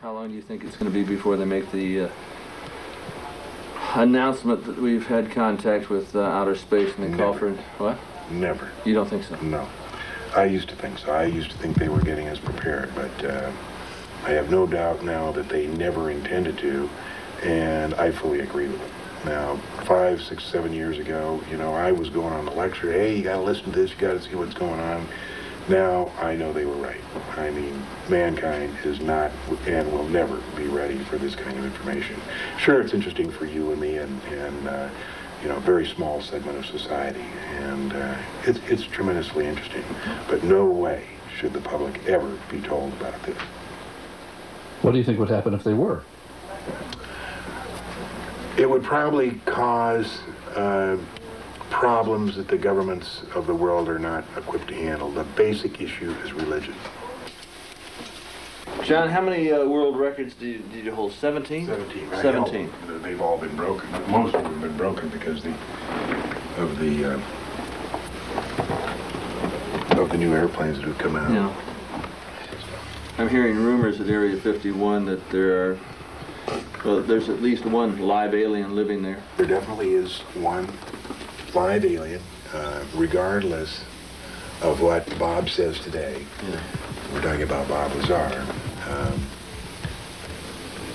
How long do you think it's going to be before they make the announcement that we've had contact with outer space and they call for... What? Never. You don't think so? No. I used to think so. I used to think they were getting us prepared, but I have no doubt now that they never intended to, and I fully agree with them. Now, 5, 6, 7 years ago, you know, I was going on the lecture, hey, you got to listen to this, you got to see what's going on. Now, I know they were right. I mean, mankind is not and will never be ready for this kind of information. Sure, it's interesting for you and me and you know, a very small segment of society, and it's tremendously interesting, but no way should the public ever be told about this. What do you think would happen if they were? It would probably cause problems that the governments of the world are not equipped to handle. The basic issue is religion. John, how many world records did you hold? 17? 17. 17. They've all been broken. Most of them have been broken because of the new airplanes that have come out. Yeah. I'm hearing rumors at Area 51 that there's at least one live alien living there. There definitely is one live alien, regardless of what Bob says today. Yeah. We're talking about Bob Lazar.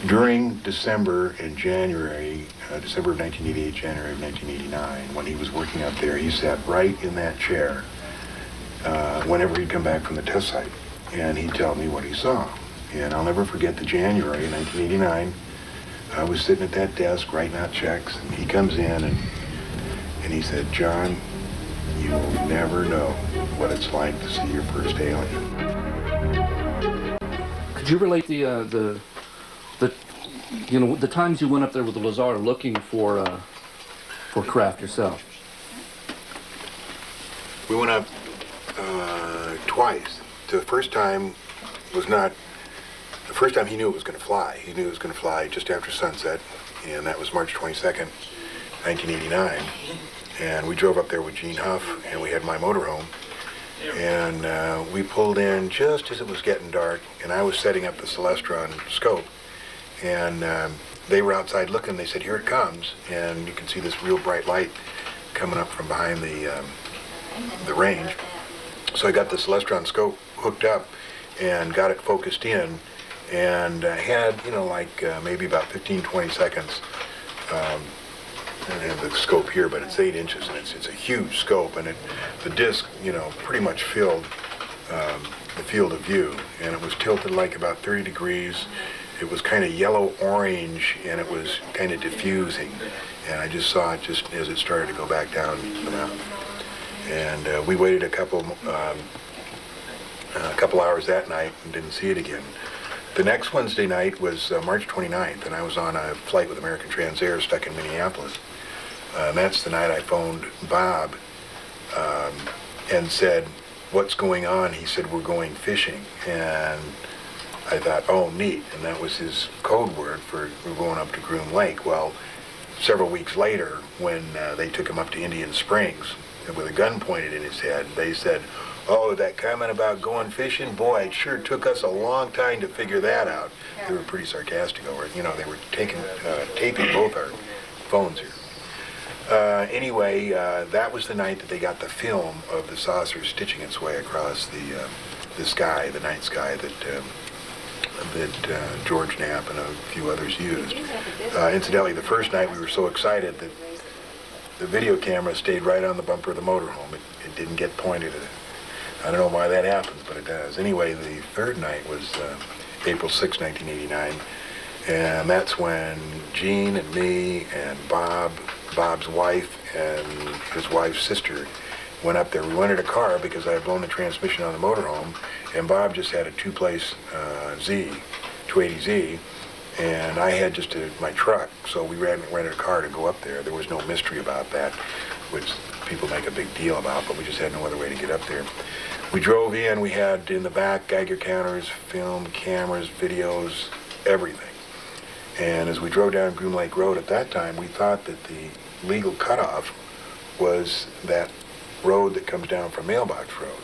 During December and January, December of 1988, January of 1989, when he was working up there, he sat right in that chair whenever he'd come back from the test site, and he'd tell me what he saw. And I'll never forget the January of 1989. I was sitting at that desk writing out checks, and he comes in and he said, "John, you will never know what it's like to see your first alien." Could you relate the you know, the times you went up there with the Lazar looking for craft yourself? We went up twice. The first time was not. The first time he knew it was going to fly. He knew it was going to fly just after sunset, and that was March 22nd, 1989. And we drove up there with Gene Huff, and we had my motorhome. And we pulled in just as it was getting dark, and I was setting up the Celestron scope. And they were outside looking. They said, "Here it comes." And you can see this real bright light coming up from behind the range. So I got the Celestron scope hooked up and got it focused in, and had, you know, like maybe about 15, 20 seconds. I don't have the scope here, but it's 8 inches, and it's a huge scope, and the disc, you know, pretty much filled the field of view, and it was tilted like about 30 degrees. It was kind of yellow-orange, and it was kind of diffusing, and I just saw it just as it started to go back down the mountain. And we waited a couple hours that night and didn't see it again. The next Wednesday night was March 29th, and I was on a flight with American Transair stuck in Minneapolis. And that's the night I phoned Bob and said, "What's going on?" He said, "We're going fishing." And I thought, oh, neat. And that was his code word for we're going up to Groom Lake. Well, several weeks later, when they took him up to Indian Springs, with a gun pointed in his head, they said, "Oh, that comment about going fishing, boy, it sure took us a long time to figure that out." They were pretty sarcastic over it. You know, they were taping both our phones here. Anyway, that was the night that they got the film of the saucer stitching its way across the sky, the night sky that George Knapp and a few others used. Incidentally, the first night we were so excited that the video camera stayed right on the bumper of the motorhome. It didn't get pointed at it. I don't know why that happens, but it does. Anyway, the third night was April 6, 1989, and that's when Gene and me and Bob's wife, and his wife's sister went up there. We rented a car because I had blown the transmission on the motorhome, and Bob just had a two-place 280Z, and I had just my truck, so we rented a car to go up there. There was no mystery about that, which people make a big deal about, but we just had no other way to get up there. We drove in, we had in the back Geiger counters, film, cameras, videos, everything. And as we drove down Groom Lake Road at that time, we thought that the legal cutoff was that road that comes down from Mailbox Road.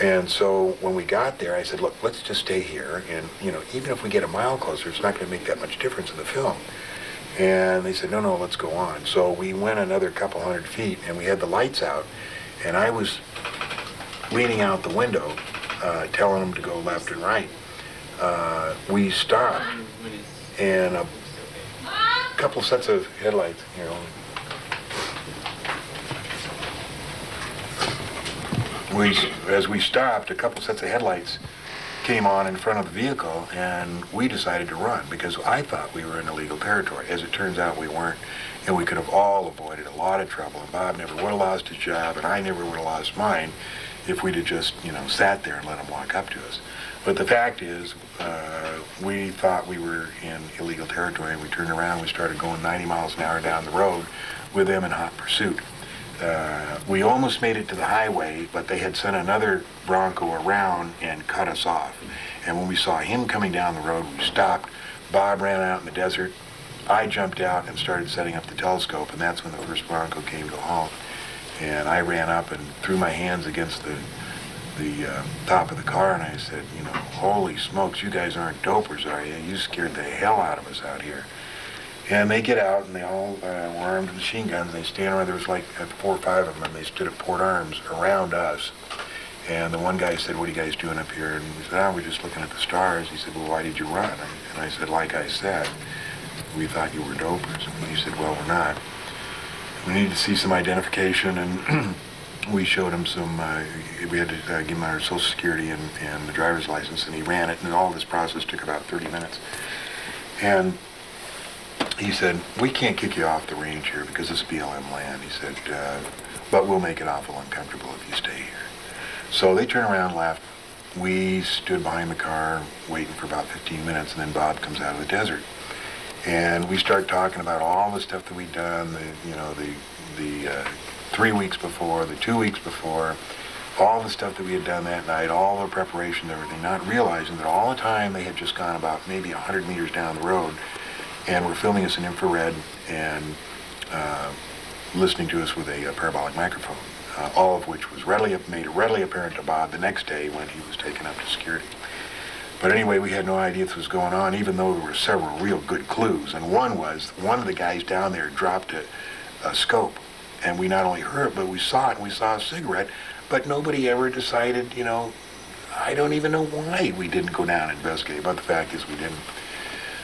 And so when we got there, I said, look, let's just stay here. And, even if we get a mile closer, it's not going to make that much difference in the film. And they said, no, let's go on. So we went another couple 100 feet, and we had the lights out. And I was leaning out the window, telling them to go left and right. We stopped, and a couple sets of headlights, as we stopped, a couple sets of headlights came on in front of the vehicle, and we decided to run because I thought we were in illegal territory. As it turns out, we weren't, and we could have all avoided a lot of trouble. And Bob never would have lost his job, and I never would have lost mine if we'd have just, sat there and let him walk up to us. But the fact is, we thought we were in illegal territory, and we turned around and we started going 90 miles an hour down the road with them in hot pursuit. We almost made it to the highway, but they had sent another Bronco around and cut us off. And when we saw him coming down the road, we stopped. Bob ran out in the desert. I jumped out and started setting up the telescope, and that's when the first Bronco came to a halt. And I ran up and threw my hands against the top of the car, and I said, holy smokes, you guys aren't dopers, are you? You scared the hell out of us out here. And they get out, and they all were armed with machine guns. They stand around. There was like 4 or 5 of them, and they stood at port arms around us. And the one guy said, what are you guys doing up here? And we said, we're just looking at the stars. He said, well, why did you run? And I said, like I said, we thought you were dopers. And he said, well, we're not. We need to see some identification, and we showed him some, we had to give him our social security and the driver's license, and he ran it, and all this process took about 30 minutes. And he said, we can't kick you off the range here because it's BLM land. He said, but we'll make it awful uncomfortable if you stay here. So they turned around and left. We stood behind the car waiting for about 15 minutes, and then Bob comes out of the desert. And we start talking about all the stuff that we'd done, the 3 weeks before, the 2 weeks before, all the stuff that we had done that night, all the preparation and everything, not realizing that all the time they had just gone about maybe 100 meters down the road and were filming us in infrared and listening to us with a parabolic microphone, all of which was made readily apparent to Bob the next day when he was taken up to security. But anyway, we had no idea this was going on, even though there were several real good clues. And one was, one of the guys down there dropped a scope. And we not only heard it, but we saw it, and we saw a cigarette. But nobody ever decided, I don't even know why we didn't go down and investigate. But the fact is we didn't.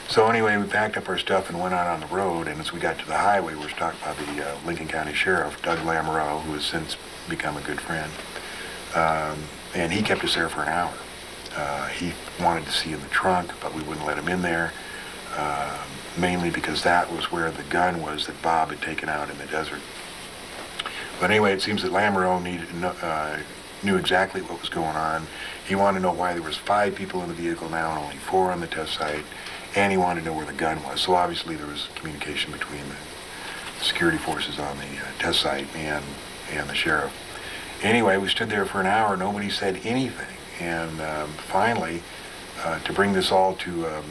So anyway, we packed up our stuff and went out on the road. And as we got to the highway, we were stopped by the Lincoln County Sheriff, Doug Lamoureux, who has since become a good friend. And he kept us there for an hour. He wanted to see in the trunk, but we wouldn't let him in there, mainly because that was where the gun was that Bob had taken out in the desert. But anyway, it seems that Lamoureux knew exactly what was going on. He wanted to know why there was 5 people in the vehicle now and only 4 on the test site, and he wanted to know where the gun was. So obviously there was communication between the security forces on the test site and the sheriff. Anyway, we stood there for an hour. Nobody said anything. And finally, to bring this all to a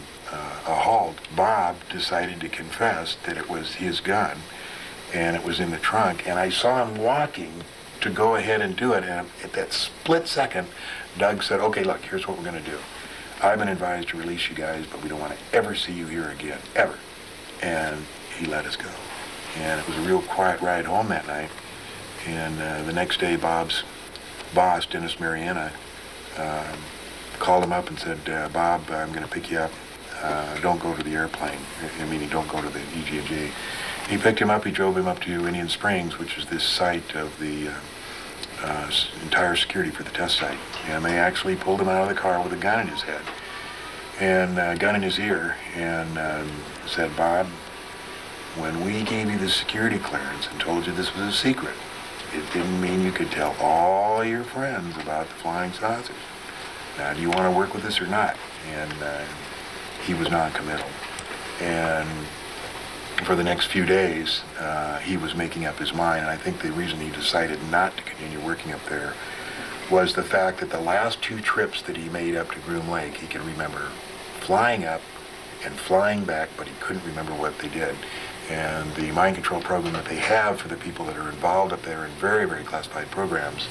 halt, Bob decided to confess that it was his gun, and it was in the trunk. And I saw him walking to go ahead and do it. And at that split second, Doug said, okay, look, here's what we're going to do. I've been advised to release you guys, but we don't want to ever see you here again, ever. And he let us go. And it was a real quiet ride home that night. And the next day, Bob's boss, Dennis Mariana, called him up and said, Bob, I'm going to pick you up. Don't go to the airplane. Don't go to the EG&G. He picked him up. He drove him up to Indian Springs, which is this site of the entire security for the test site. And they actually pulled him out of the car with a gun in his head and a gun in his ear and said, Bob, when we gave you the security clearance and told you this was a secret, it didn't mean you could tell all your friends about the flying saucers. Now, do you want to work with us or not? And he was non-committal. And for the next few days, he was making up his mind. And I think the reason he decided not to continue working up there was the fact that the last 2 trips that he made up to Groom Lake, he could remember flying up and flying back, but he couldn't remember what they did. And the mind control program that they have for the people that are involved up there in very, very classified programs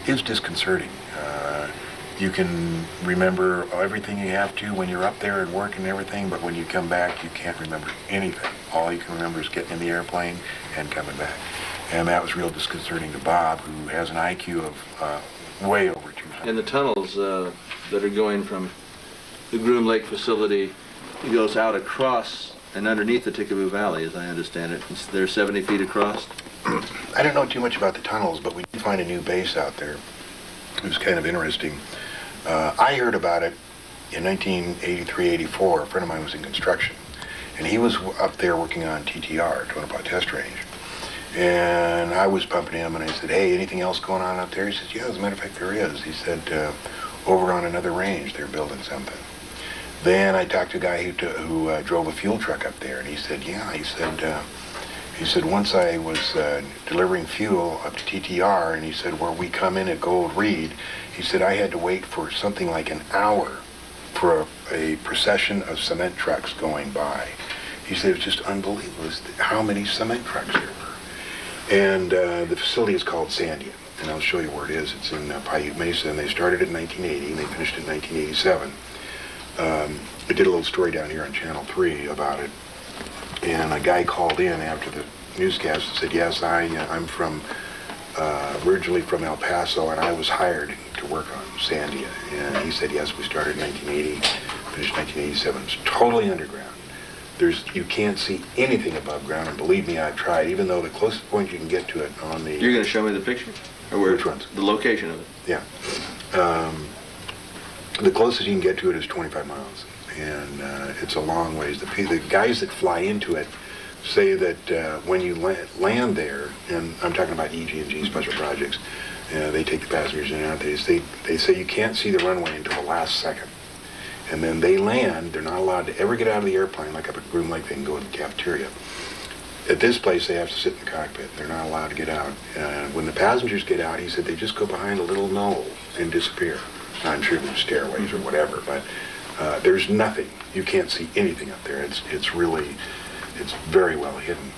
is disconcerting. You can remember everything you have to when you're up there and working and everything, but when you come back, you can't remember anything. All you can remember is getting in the airplane and coming back. And that was real disconcerting to Bob, who has an IQ of way over 200. And the tunnels that are going from the Groom Lake facility, it goes out across and underneath the Tickaboo Valley, as I understand it. They're 70 feet across. I don't know too much about the tunnels, but we did find a new base out there. It was kind of interesting. I heard about it in 1983-84. A friend of mine was in construction, and he was up there working on TTR, Tonopah Test Range. And I was pumping him, and I said, "Hey, anything else going on up there?" He says, "Yeah, as a matter of fact, there is." He said, "Over on another range, they're building something." Then I talked to a guy who drove a fuel truck up there, and he said, "Yeah," he said, "Once I was delivering fuel up to TTR, and he said, where we come in at Gold Reed, he said, I had to wait for something like an hour for a procession of cement trucks going by." He said, "It was just unbelievable how many cement trucks there were." And the facility is called Sandia, and I'll show you where it is. It's in Paiute Mesa, and they started in 1980, and they finished in 1987. I did a little story down here on Channel 3 about it. And a guy called in after the newscast and said, "Yes, I'm from, originally from El Paso, and I was hired to work on Sandia." And he said, "Yes, we started in 1980, finished 1987. It's totally underground. You can't see anything above ground, and believe me, I've tried, even though the closest point you can get to it on the..." You're going to show me the picture? Or where? Which ones? The location of it. Yeah. The closest you can get to it is 25 miles. And it's a long ways. The guys that fly into it say that when you land there, and I'm talking about EG&G Special Projects, they take the passengers in and out. They say you can't see the runway until the last second. And then they land. They're not allowed to ever get out of the airplane, like up at Groom Lake, they can go to the cafeteria. At this place, they have to sit in the cockpit. They're not allowed to get out. When the passengers get out, he said they just go behind a little knoll and disappear. I'm sure there's stairways or whatever, but there's nothing. You can't see anything up there. It's very well hidden.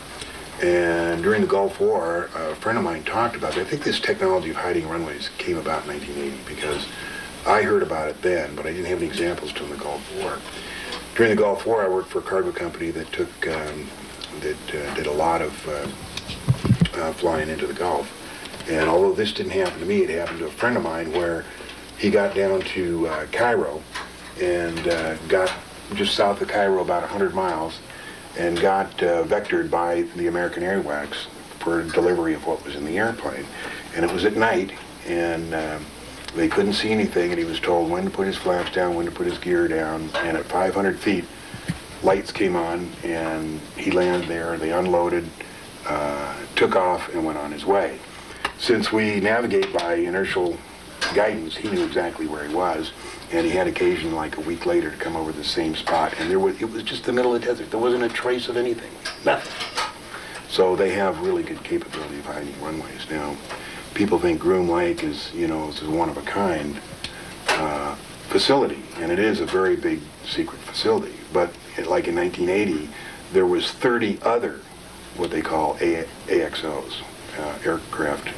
And during the Gulf War, a friend of mine talked about it. I think this technology of hiding runways came about in 1980 because I heard about it then, but I didn't have any examples during the Gulf War. During the Gulf War, I worked for a cargo company that did a lot of flying into the Gulf. And although this didn't happen to me, it happened to a friend of mine where he got down to Cairo and got just south of Cairo about 100 miles and got vectored by the American Airwax for delivery of what was in the airplane. And it was at night, and they couldn't see anything, and he was told when to put his flaps down, when to put his gear down, and at 500 feet, lights came on, and he landed there. They unloaded, took off, and went on his way. Since we navigate by inertial guidance, he knew exactly where he was, and he had occasion like a week later to come over the same spot, and it was just the middle of the desert. There wasn't a trace of anything, nothing. So they have really good capability of hiding runways. Now, people think Groom Lake is a one-of-a-kind facility, and it is a very big secret facility. But like in 1980, there was 30 other what they call AXOs, aircraft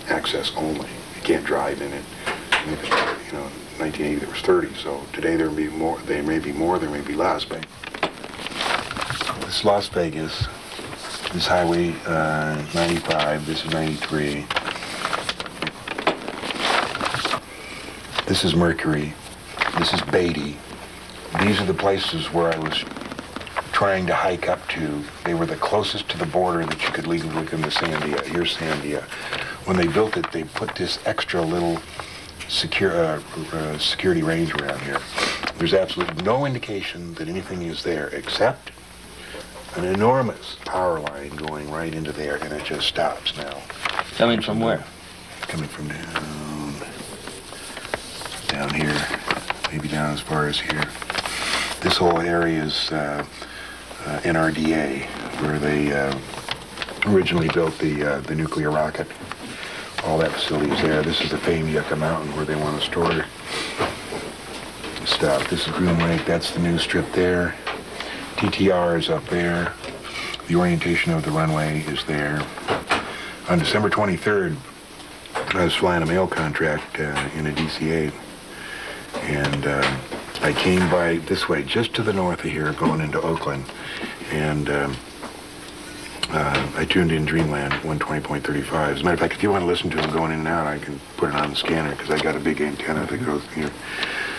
access only. You can't drive in it. In 1980 there was 30. So today there may be more. There may be more. There may be less. But this Las Vegas, this Highway 95. This is 93. This is Mercury. This is Beatty. These are the places where I was trying to hike up to. They were the closest to the border that you could legally look into Sandia. Here's Sandia. When they built it, they put this extra little security range around here. There's absolutely no indication that anything is there except an enormous power line going right into there, and it just stops now. Coming from where? Coming from down here, maybe down as far as here. This whole area is NRDA, where they originally built the nuclear rocket. All that facility is there. This is the famed Yucca Mountain where they want to store stuff. This is Groom Lake. That's the news strip there. TTR is up there. The orientation of the runway is there. On December 23rd, I was flying a mail contract in a DC-8, and I came by this way, just to the north of here, going into Oakland, and I tuned in Dreamland 120.35. As a matter of fact, if you want to listen to it going in and out, I can put it on the scanner, because I got a big antenna that goes here.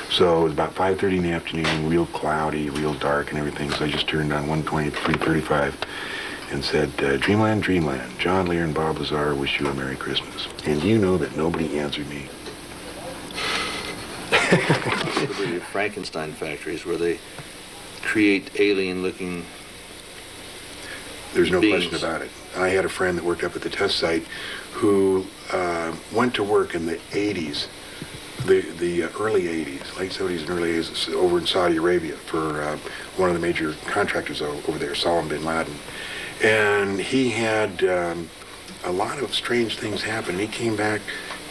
So it was about 5:30 in the afternoon, real cloudy, real dark and everything, so I just turned on 123.35 and said, Dreamland, Dreamland, John Lear and Bob Lazar wish you a Merry Christmas. And you know that nobody answered me. The Frankenstein factories where they create alien-looking There's no beings. question about it. I had a friend that worked up at the test site who went to work in the 80s, the early 80s, late 70s and early 80s, over in Saudi Arabia for one of the major contractors over there, Salam bin Laden. And he had a lot of strange things happen. He came back,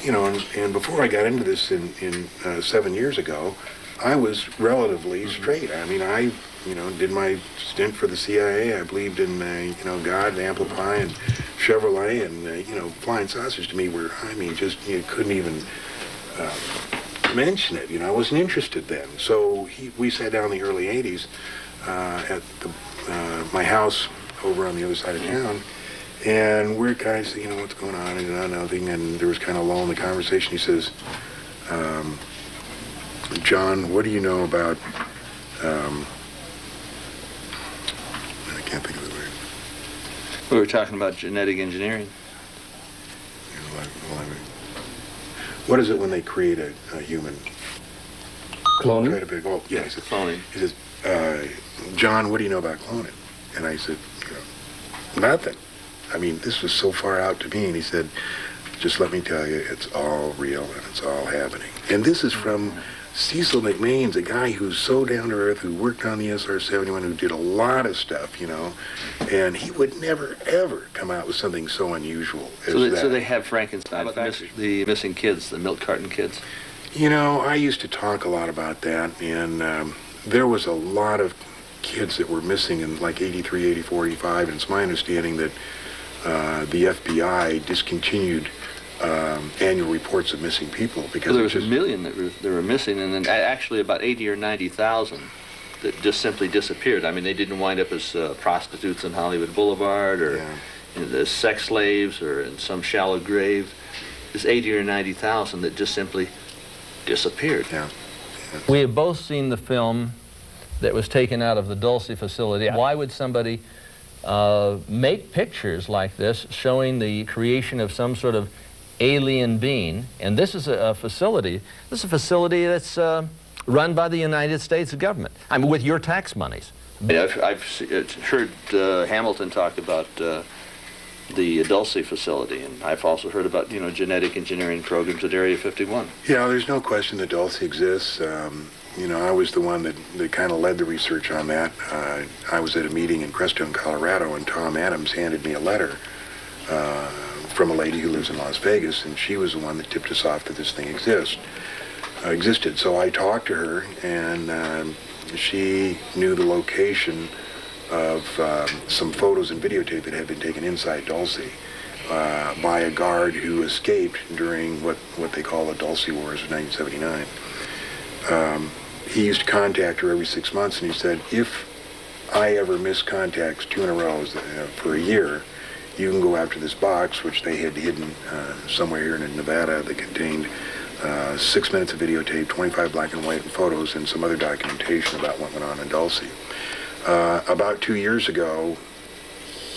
you know, and before I got into this in 7 years ago, I was relatively straight. I mean, I, you know, did my stint for the CIA. I believed in, you know, God and apple pie and Chevrolet, and, you know, flying sausage to me were, I mean, just, you couldn't even mention it. You know, I wasn't interested then. So we sat down in the early 80s at my house over on the other side of town, and we're kind of saying, you know, what's going on, and nothing, and there was kind of a lull in the conversation. He says, John, what do you know about, I can't think of the word. We were talking about genetic engineering. What is it when they create a human? Cloning? Try to be, oh, yeah, he said, Cloning. He says, John, what do you know about cloning? And I said, you know, nothing. I mean, this was so far out to me. And he said, just let me tell you, it's all real and it's all happening. And this is from Cecil McMains, a guy who's so down to earth, who worked on the SR-71, who did a lot of stuff, you know, and he would never, ever come out with something so unusual as that. So they have Frankenstein, the missing kids, the milk carton kids. You know, I used to talk a lot about that, and there was a lot of kids that were missing in like 83, 84, 85, and it's my understanding that the FBI discontinued annual reports of missing people because Well, there was a million that were missing, and then actually about 80 or 90,000 that just simply disappeared. I mean, they didn't wind up as prostitutes on Hollywood Boulevard or as sex slaves or in some shallow grave. There's 80 or 90,000 that just simply disappeared. Yeah. We have both seen the film that was taken out of the Dulce facility. Why would somebody make pictures like this showing the creation of some sort of alien being? And this is a facility. This is a facility that's run by the United States government. I mean, with your tax monies. I've heard Hamilton talk about the Dulce facility, and I've also heard about, you know, genetic engineering programs at Area 51. Yeah, there's no question that Dulce exists. You know, I was the one that kind of led the research on that. I was at a meeting in Crestone, Colorado, and Tom Adams handed me a letter from a lady who lives in Las Vegas, and she was the one that tipped us off that this thing existed. So I talked to her, and she knew the location of some photos and videotape that had been taken inside Dulce by a guard who escaped during what they call the Dulce Wars of 1979. He used to contact her every 6 months, and he said, if I ever miss contacts 2 in a row for a year, you can go after this box, which they had hidden somewhere here in Nevada, that contained 6 minutes of videotape, 25 black and white photos, and some other documentation about what went on in Dulce. About 2 years ago,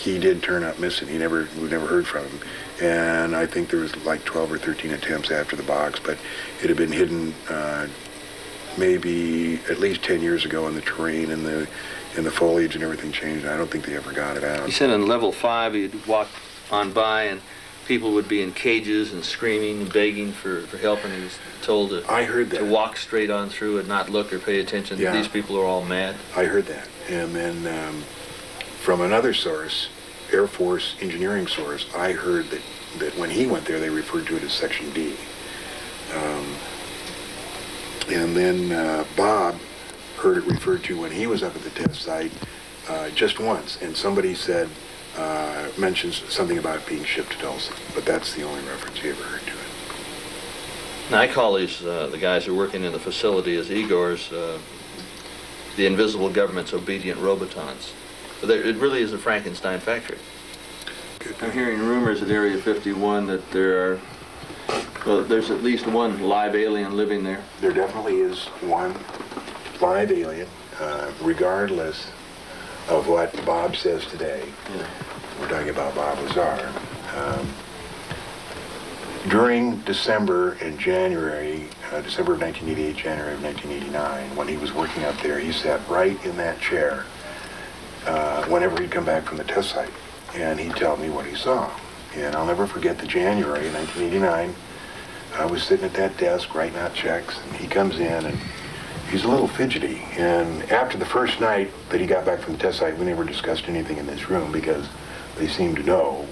he did turn up missing. We never heard from him. And I think there was like 12 or 13 attempts after the box, but it had been hidden maybe at least 10 years ago in the terrain and the foliage, and everything changed. I don't think they ever got it out. He said on level 5 you'd walk on by and people would be in cages and screaming and begging for help, and he was told I heard that. to walk straight on through and not look or pay attention. Yeah. These people are all mad. I heard that. And then from another source, Air Force engineering source, I heard that when he went there, they referred to it as Section D. And then Bob heard it referred to when he was up at the test site just once, and somebody said, mentions something about it being shipped to Dulce, but that's the only reference he ever heard to it. Now, I call these, the guys who are working in the facility as Igors, the invisible government's obedient robotons. It really is a Frankenstein factory. I'm hearing rumors at Area 51 that there's at least one live alien living there. There definitely is one live alien, regardless of what Bob says today. Yeah. We're talking about Bob Lazar. During December and January, December of 1988, January of 1989, when he was working up there, he sat right in that chair whenever he'd come back from the test site, and he'd tell me what he saw. And I'll never forget the January of 1989. I was sitting at that desk writing out checks, and he comes in, and he's a little fidgety. And after the first night that he got back from the test site, we never discussed anything in this room because they seemed to know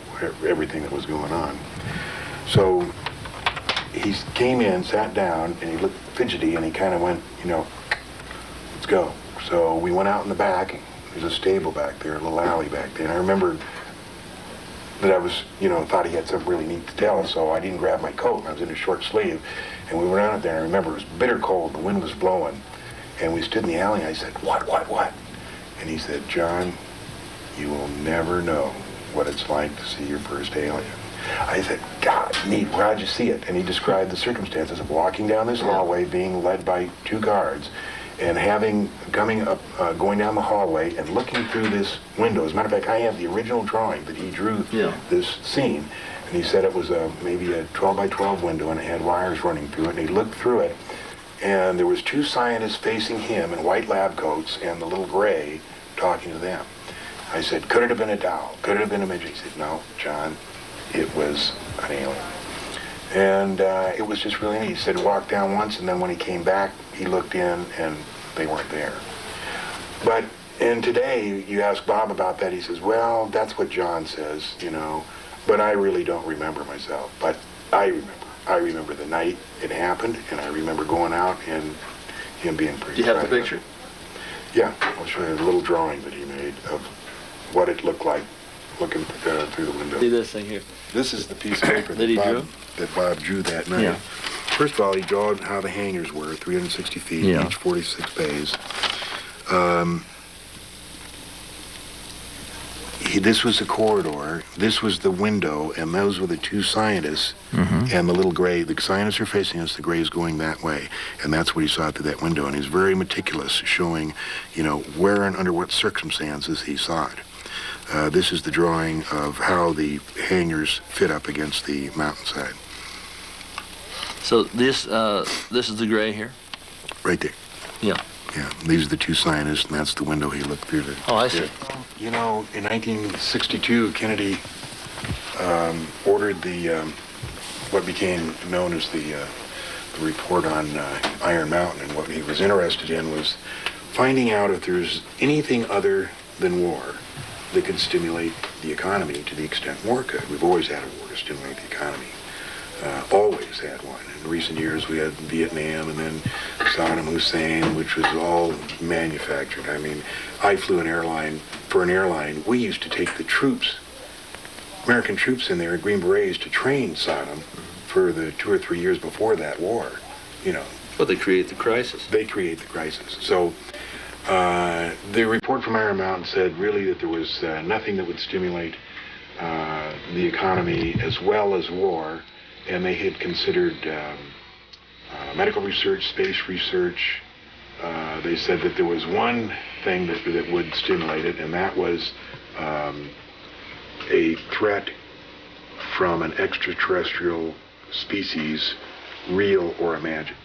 everything that was going on. So he came in, sat down, and he looked fidgety, and he kind of went, let's go. So we went out in the back. There's a stable back there, a little alley back there. And I remember that I was, thought he had something really neat to tell, so I didn't grab my coat. I was in a short sleeve, and we went out there. And I remember it was bitter cold. The wind was blowing, and we stood in the alley. And I said, what? And he said, John, you will never know what it's like to see your first alien. I said, God, neat, where'd you see it? And he described the circumstances of walking down this hallway, being led by two guards, and going down the hallway and looking through this window. As a matter of fact, I have the original drawing that he drew this scene. And he said it was maybe a 12 by 12 window, and it had wires running through it. And he looked through it, and there was two scientists facing him in white lab coats and the little gray talking to them. I said, could it have been a doll? Could it have been a midget? He said, no, John, it was an alien. And it was just really neat. He said he walked down once, and then when he came back, he looked in, and they weren't there. And today, you ask Bob about that, he says, well, that's what John says, but I really don't remember myself. But I remember. I remember the night it happened, and I remember going out and him being pretty Do you have the excited. picture? Yeah, I'll show you a little drawing that he made of what it looked like looking through the window. See this thing here. This is the piece of paper That he drew? that Bob drew that night. Yeah. First of all, he drew how the hangars were, 360 feet, Yeah. each 46 bays. This was the corridor, this was the window, and those were the two scientists, and the little gray. The scientists are facing us, the gray is going that way, and that's what he saw through that window. And he's very meticulous, showing, where and under what circumstances he saw it. This is the drawing of how the hangars fit up against the mountainside. So this is the gray here? Right there. Yeah. Yeah, these are the two scientists, and that's the window he looked through. Oh, I see. In 1962, Kennedy ordered the what became known as the report on Iron Mountain, and what he was interested in was finding out if there's anything other than war that could stimulate the economy to the extent war could. We've always had a war to stimulate the economy. Always had one. In recent years, we had Vietnam and then Saddam Hussein, which was all manufactured. I mean, I flew an airline. For an airline, we used to take the troops, American troops in there, Green Berets, to train Saddam for the 2 or 3 years before that war. Well, they create the crisis. They create the crisis. So the report from Iron Mountain said really that there was nothing that would stimulate the economy as well as war. And they had considered medical research, space research. They said that there was one thing that would stimulate it, and that was a threat from an extraterrestrial species, real or imagined.